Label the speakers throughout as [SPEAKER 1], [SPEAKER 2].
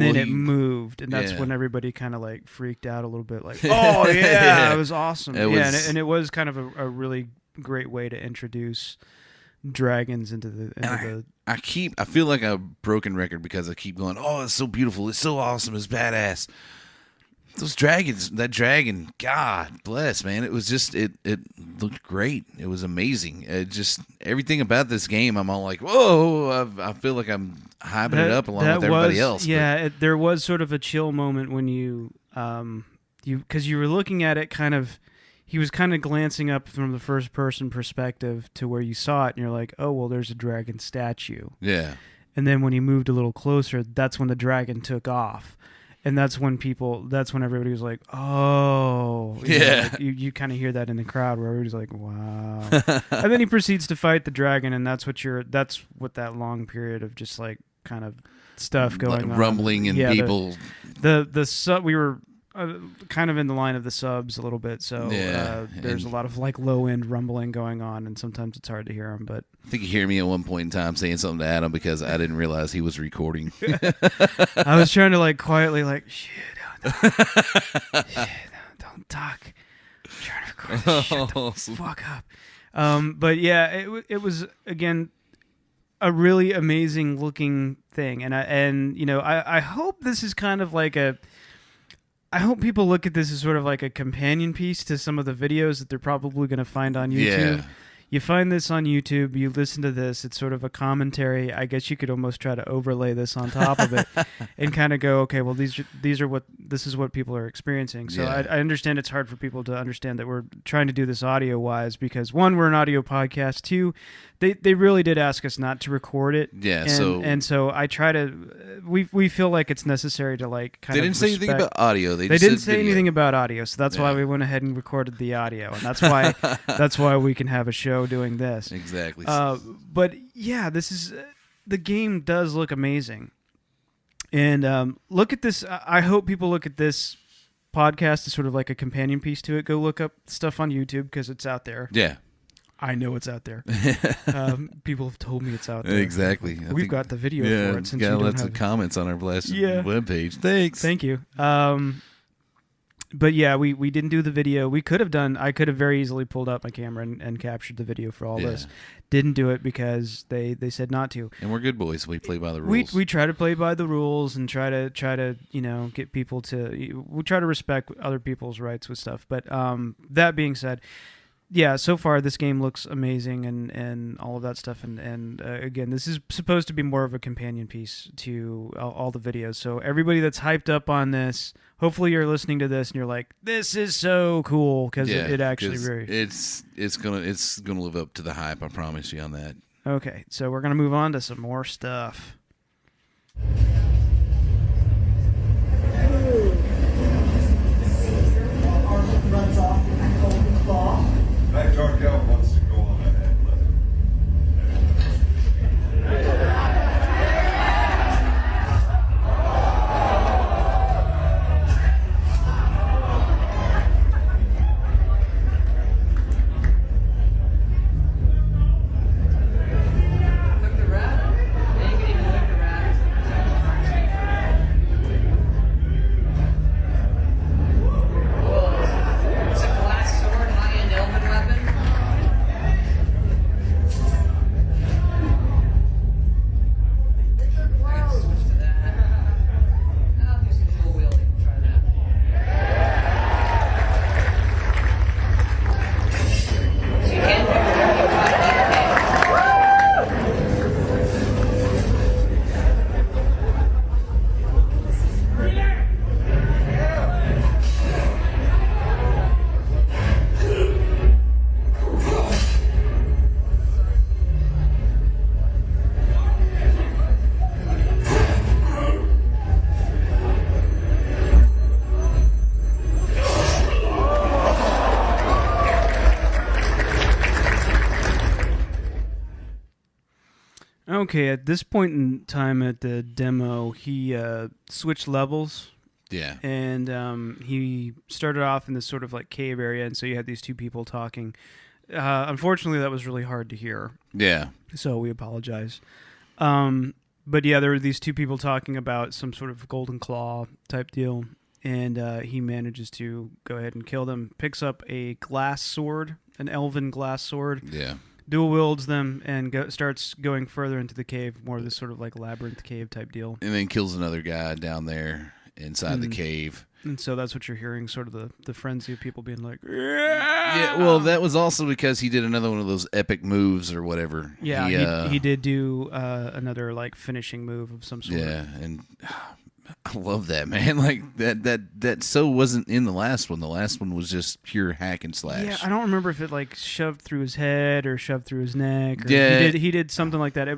[SPEAKER 1] And then it moved, and that's when everybody kind of like freaked out a little bit, like, "Oh yeah, it was awesome!" And it was kind of a really great way to introduce dragons into the.
[SPEAKER 2] I feel like a broken record because I keep going, "Oh, it's so beautiful! It's so awesome! It's badass!" Those dragons, that dragon, God bless, man! It was just it looked great. It was amazing. It just everything about this game, I'm all like, "Whoa!" I feel like I'm hyping it up along with everybody else.
[SPEAKER 1] Yeah, there was sort of a chill moment when you because you were looking at it kind of. He was kind of glancing up from the first person perspective to where you saw it, and you're like, "Oh, well, there's a dragon statue."
[SPEAKER 2] Yeah.
[SPEAKER 1] And then when he moved a little closer, that's when the dragon took off. And that's when everybody was like, "Oh." You kind of hear that in the crowd where everybody's like, "Wow." And then he proceeds to fight the dragon, and that's what that long period of just like kind of stuff going on.
[SPEAKER 2] Rumbling and people.
[SPEAKER 1] We were kind of in the line of the subs a little bit, so there's a lot of like low end rumbling going on, and sometimes it's hard to hear them. But
[SPEAKER 2] I think you hear me at one point in time saying something to Adam because I didn't realize he was recording.
[SPEAKER 1] I was trying to like quietly like, don't talk. I'm trying to record. Shut the fuck up. But yeah, it was again a really amazing looking thing, and I hope this is kind of like I hope people look at this as sort of like a companion piece to some of the videos that they're probably going to find on YouTube. Yeah. You find this on YouTube, you listen to this, it's sort of a commentary. I guess you could almost try to overlay this on top of it and kind of go, okay, well, this is what people are experiencing. So I understand it's hard for people to understand that we're trying to do this audio-wise because, one, we're an audio podcast. Two, they really did ask us not to record it.
[SPEAKER 2] Yeah,
[SPEAKER 1] and so I try to, we feel like it's necessary to like kind of
[SPEAKER 2] They didn't say anything about audio. They
[SPEAKER 1] didn't say anything about audio, so that's why we went ahead and recorded the audio, and that's why we can have a show doing this.
[SPEAKER 2] Exactly.
[SPEAKER 1] But yeah, the game does look amazing, and look at this. I hope people look at this podcast as sort of like a companion piece to it. Go look up stuff on YouTube because it's out there.
[SPEAKER 2] Yeah.
[SPEAKER 1] I know it's out there. People have told me it's out there.
[SPEAKER 2] Exactly.
[SPEAKER 1] We've got the video for it. Since
[SPEAKER 2] got
[SPEAKER 1] you
[SPEAKER 2] lots of comments on our blast webpage. Thanks.
[SPEAKER 1] Thank you. But yeah, we didn't do the video. I could have very easily pulled out my camera and captured the video for all this. Didn't do it because they said not to.
[SPEAKER 2] And we're good boys. We play by the rules.
[SPEAKER 1] We try to play by the rules and try to get people to. We try to respect other people's rights with stuff. But that being said. Yeah, so far this game looks amazing and all of that stuff. And again, this is supposed to be more of a companion piece to all the videos. So everybody that's hyped up on this, hopefully you're listening to this and you're like, this is so cool because it actually very...
[SPEAKER 2] It's gonna live up to the hype, I promise you on that.
[SPEAKER 1] Okay, so we're going to move on to some more stuff.
[SPEAKER 3] Runs off with a golden claw. Dark wants to go on ahead.
[SPEAKER 4] Took the rat? Yeah, you can even took the rat. It's a glass sword, high-end elven weapon.
[SPEAKER 1] Okay, at this point in time at the demo, he switched levels.
[SPEAKER 2] Yeah.
[SPEAKER 1] And he started off in this sort of like cave area, and so you had these two people talking. Unfortunately, that was really hard to hear.
[SPEAKER 2] Yeah.
[SPEAKER 1] So we apologize. But yeah, there were these two people talking about some sort of golden claw type deal, and he manages to go ahead and kill them. Picks up a glass sword, an elven glass sword.
[SPEAKER 2] Yeah.
[SPEAKER 1] Dual wields them and starts going further into the cave, more of this sort of like labyrinth cave type deal.
[SPEAKER 2] And then kills another guy down there inside the cave.
[SPEAKER 1] And so that's what you're hearing, sort of the frenzy of people being like,
[SPEAKER 2] Yeah, well, that was also because he did another one of those epic moves or whatever.
[SPEAKER 1] Yeah, he did do another like finishing move of some sort.
[SPEAKER 2] Yeah, and I love that, man. Like that so wasn't in the last one. The last one was just pure hack and slash.
[SPEAKER 1] Yeah, I don't remember if it like shoved through his head or shoved through his neck. Or
[SPEAKER 2] Yeah,
[SPEAKER 1] he did something like that.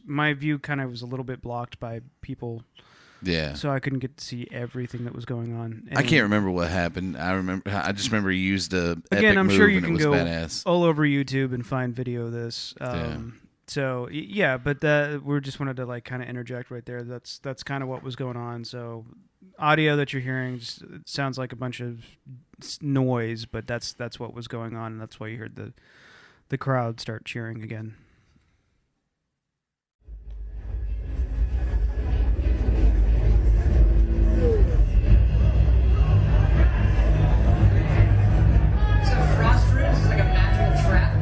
[SPEAKER 1] My view kind of was a little bit blocked by people.
[SPEAKER 2] Yeah.
[SPEAKER 1] So I couldn't get to see everything that was going on. And
[SPEAKER 2] I can't remember what happened. I just remember he used a
[SPEAKER 1] again,
[SPEAKER 2] epic
[SPEAKER 1] I'm
[SPEAKER 2] move
[SPEAKER 1] sure you
[SPEAKER 2] and
[SPEAKER 1] can
[SPEAKER 2] it was
[SPEAKER 1] go
[SPEAKER 2] badass.
[SPEAKER 1] all over YouTube and find video of this. So yeah, but we just wanted to like kind of interject right there. That's kind of what was going on. So audio that you're hearing just, it sounds like a bunch of noise, but that's what was going on, and that's why you heard the crowd start cheering again.
[SPEAKER 4] So frost roots is like a magical trap.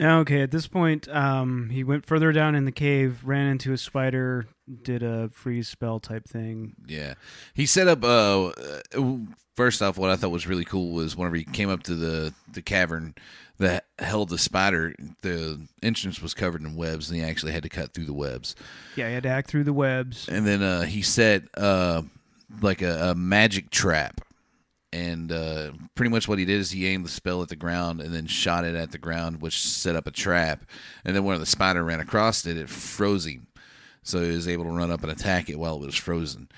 [SPEAKER 1] Okay, at this point, he went further down in the cave, ran into a spider, did a freeze spell type thing.
[SPEAKER 2] Yeah. He set up, first off, what I thought was really cool was whenever he came up to the cavern that held the spider, the entrance was covered in webs, and he actually had to cut through the webs.
[SPEAKER 1] Yeah, he had to act through the webs.
[SPEAKER 2] And then he set like a magic trap. And pretty much what he did is he aimed the spell at the ground and then shot it at the ground, which set up a trap. And then when the spider ran across it, it froze him. So he was able to run up and attack it while it was frozen.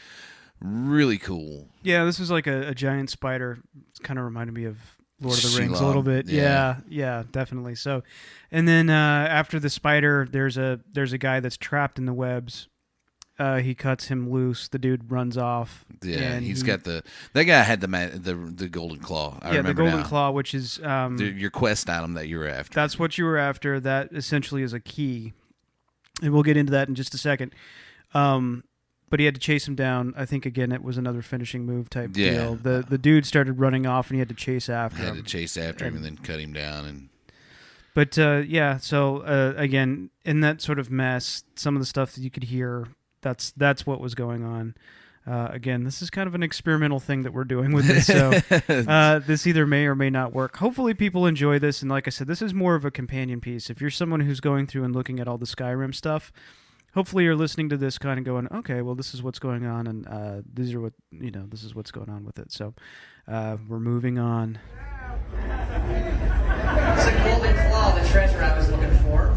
[SPEAKER 2] Really cool.
[SPEAKER 1] Yeah, this was like a giant spider. It kind of reminded me of Lord of the Rings a
[SPEAKER 2] Shelob.
[SPEAKER 1] little bit.
[SPEAKER 2] Yeah.
[SPEAKER 1] Yeah, definitely. So, and then after the spider, there's a guy that's trapped in the webs. He cuts him loose. The dude runs off.
[SPEAKER 2] Yeah,
[SPEAKER 1] and
[SPEAKER 2] he's got that guy had the golden claw. I remember
[SPEAKER 1] the golden
[SPEAKER 2] now.
[SPEAKER 1] claw, which is
[SPEAKER 2] Your quest item that you were after.
[SPEAKER 1] that's what you were after. That essentially is a key, and we'll get into that in just a second. But he had to chase him down. I think again it was another finishing move type deal. The dude started running off, and he had to chase after him.
[SPEAKER 2] Had to chase after him and then cut him down. And
[SPEAKER 1] But yeah, so again, in that sort of mess, some of the stuff that you could hear, that's what was going on. Again, this is kind of an experimental thing that we're doing with this, so this either may or may not work. Hopefully people enjoy this, and like I said, this is more of a companion piece. If you're someone who's going through and looking at all the Skyrim stuff, hopefully you're listening to this kind of going, okay, well, this is what's going on, and this is what's going on with it. So we're moving on.
[SPEAKER 4] It's a golden claw, the treasure I was looking for.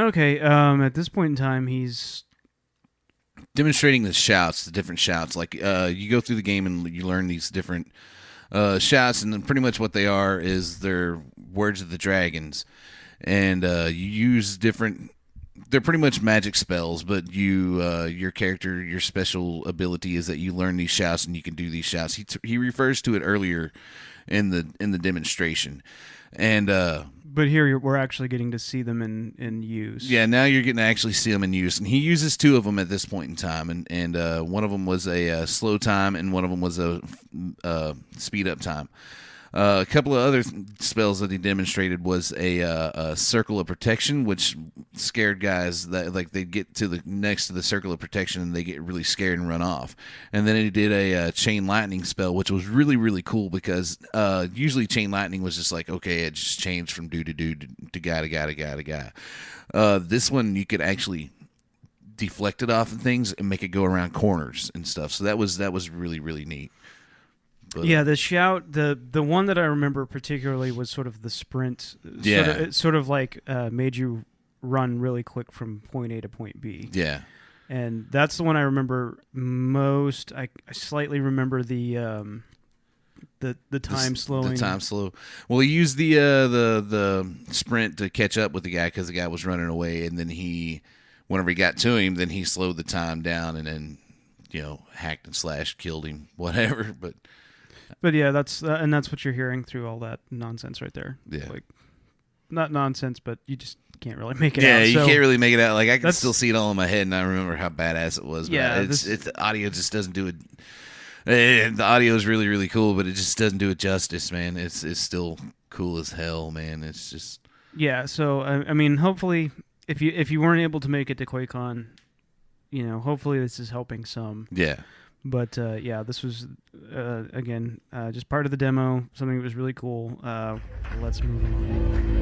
[SPEAKER 1] Okay. At this point in time, he's
[SPEAKER 2] demonstrating the shouts, the different shouts. Like you go through the game and you learn these different shouts, and then pretty much what they are is they're words of the dragons, and you use different. They're pretty much magic spells, but your character, your special ability is that you learn these shouts and you can do these shouts. He refers to it earlier in the demonstration, and
[SPEAKER 1] but here we're actually getting to see them in use.
[SPEAKER 2] yeah, now you're getting to actually see them in use, and he uses two of them at this point in time, and one of them was a slow time, and one of them was a speed up time. A couple of other spells that he demonstrated was a circle of protection, which scared guys that like they get to the next to the circle of protection and they get really scared and run off. And then he did a chain lightning spell, which was really really cool because usually chain lightning was just like okay, it just changed from dude to dude to guy to guy to guy to guy. This one you could actually deflect it off of things and make it go around corners and stuff. So that was really really neat. But,
[SPEAKER 1] yeah, the shout, the one that I remember particularly was sort of the sprint.
[SPEAKER 2] Yeah.
[SPEAKER 1] It sort of like made you run really quick from point A to point B.
[SPEAKER 2] Yeah.
[SPEAKER 1] And that's the one I remember most. I slightly remember the time slowing.
[SPEAKER 2] The time slow. Well, he used the sprint to catch up with the guy because the guy was running away, and then whenever he got to him, then he slowed the time down, and then hacked and slashed, killed him, whatever.
[SPEAKER 1] But yeah, that's what you're hearing through all that nonsense right there.
[SPEAKER 2] Yeah.
[SPEAKER 1] Like, not nonsense, but you just can't really make it out.
[SPEAKER 2] Yeah, you
[SPEAKER 1] So
[SPEAKER 2] can't really make it out. Like I can still see it all in my head, and I remember how badass it was. But
[SPEAKER 1] Yeah,
[SPEAKER 2] the audio just doesn't do it. The audio is really, really cool, but it just doesn't do it justice, man. It's still cool as hell, man. It's just
[SPEAKER 1] yeah. So I mean, hopefully, if you weren't able to make it to Quakecon, hopefully this is helping some.
[SPEAKER 2] yeah.
[SPEAKER 1] But yeah, this was again just part of the demo. Something that was really cool. Let's move on.